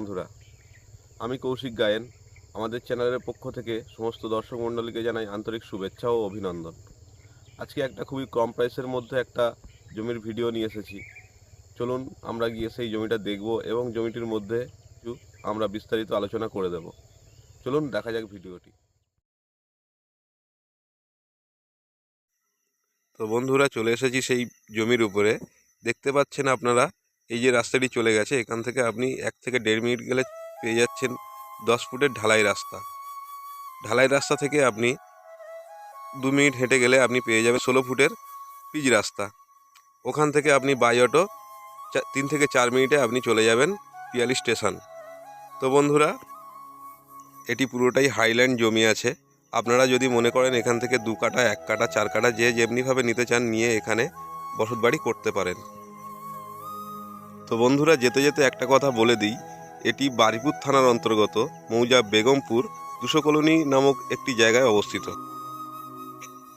বন্ধুরা, আমি কৌশিক গায়েন। আমাদের চ্যানেলের পক্ষ থেকে সমস্ত দর্শক মণ্ডলীকে জানাই আন্তরিক শুভেচ্ছা ও অভিনন্দন। আজকে একটা খুবই কম প্রাইসের মধ্যে একটা জমির ভিডিও নিয়ে এসেছি। চলুন আমরা গিয়ে সেই জমিটা দেখব এবং জমিটির মধ্যে কিছু আমরা বিস্তারিত আলোচনা করে দেব। চলুন দেখা যাক ভিডিওটি। তো বন্ধুরা, চলে এসেছি সেই জমির উপরে। দেখতে পাচ্ছেন আপনারা, এই যে রাস্তাটি চলে গেছে, এখান থেকে আপনি 1 থেকে 1.5 মিনিট গেলে পেয়ে যাচ্ছেন 10 ফুটের ঢালাই রাস্তা। ঢালাই রাস্তা থেকে আপনি 2 মিনিট হেঁটে গেলে আপনি পেয়ে যাবেন 16 ফুটের পিচ রাস্তা। ওখান থেকে আপনি বাই অটো 3 থেকে 4 মিনিটে আপনি চলে যাবেন পিয়ালি স্টেশন। তো বন্ধুরা, এটি পুরোটাই হাইল্যান্ড জমি আছে। আপনারা যদি মনে করেন এখান থেকে 2 কাঠা, 1 কাঠা, 4 কাঠা যে যেমনিভাবে নিতে চান নিয়ে এখানে বসতবাড়ি করতে পারেন। তো বন্ধুরা, যেতে যেতে একটা কথা বলে দিই, এটি বারিপুর থানার অন্তর্গত মৌজা বেগমপুর 200 কলোনি নামক একটি জায়গায় অবস্থিত।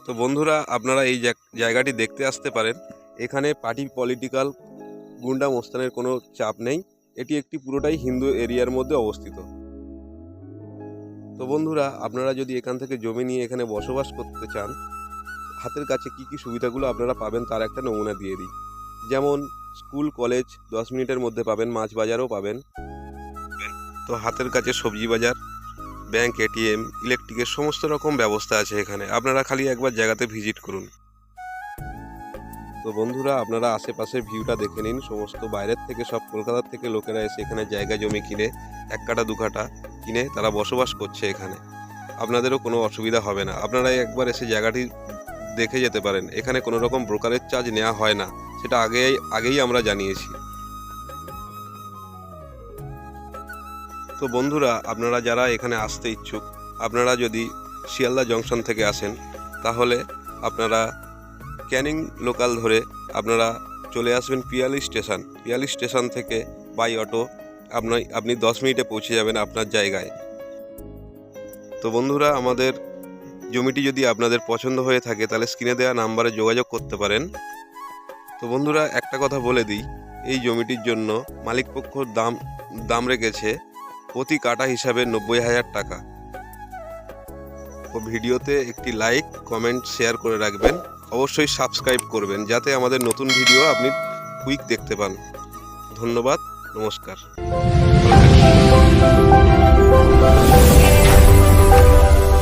তো বন্ধুরা, আপনারা এই জায়গাটি দেখতে আসতে পারেন। এখানে পার্টি পলিটিক্যাল গুন্ডা মোস্তানের কোনো চাপ নেই। এটি একটি পুরোটাই হিন্দু এরিয়ার মধ্যে অবস্থিত। তো বন্ধুরা, আপনারা যদি এখান থেকে জমি নিয়ে এখানে বসবাস করতে চান, হাতের কাছে কি কি সুবিধাগুলো আপনারা পাবেন তার একটা নমুনা দিয়ে দিই। যেমন স্কুল, কলেজ 10 মিনিটের মধ্যে পাবেন, মাছ বাজারও পাবেন। তো হাতের কাছে সবজি বাজার, ব্যাংক, এটিএম, ইলেকট্রিকের সমস্ত রকম ব্যবস্থা আছে এখানে। আপনারা খালি একবার জায়গাতে ভিজিট করুন। তো বন্ধুরা, আপনারা আশেপাশের ভিউটা দেখে নিন। সমস্ত বাইরের থেকে, সব কলকাতার থেকে লোকেরা এসে এখানে জায়গা জমি কিনে 1 কাঠা 2 কাঠা কিনে তারা বসবাস করছে এখানে। আপনাদেরও কোনো অসুবিধা হবে না। আপনারা একবার এসে জায়গাটি দেখে যেতে পারেন। এখানে কোনো রকম ব্রোকারেজ চার্জ নেওয়া হয় না, সেটা আগেই আমরা জানিয়েছি। তো বন্ধুরা, আপনারা যারা এখানে আসতে ইচ্ছুক, আপনারা যদি শিয়ালদা জংশন থেকে আসেন তাহলে আপনারা ক্যানিং লোকাল ধরে আপনারা চলে আসবেন পিয়ালি স্টেশন। পিয়ালি স্টেশন থেকে বাই অটো আপনি 10 মিনিটে পৌঁছে যাবেন আপনার জায়গায়। তো বন্ধুরা, আমাদের জমিটি যদি আপনাদের পছন্দ হয়ে থাকে তাহলে স্ক্রিনে দেওয়া নাম্বারে যোগাযোগ করতে পারেন। তো বন্ধুরা, একটা কথা বলে দিই, এই জমিটির জন্য মালিকপক্ষ দাম রেখেছে প্রতি কাঠা হিসাবে 90,000 টাকা। ও ভিডিওতে একটি লাইক, কমেন্ট, শেয়ার করে রাখবেন। অবশ্যই সাবস্ক্রাইব করবেন যাতে আমাদের নতুন ভিডিও আপনি কুইক দেখতে পান। ধন্যবাদ, নমস্কার।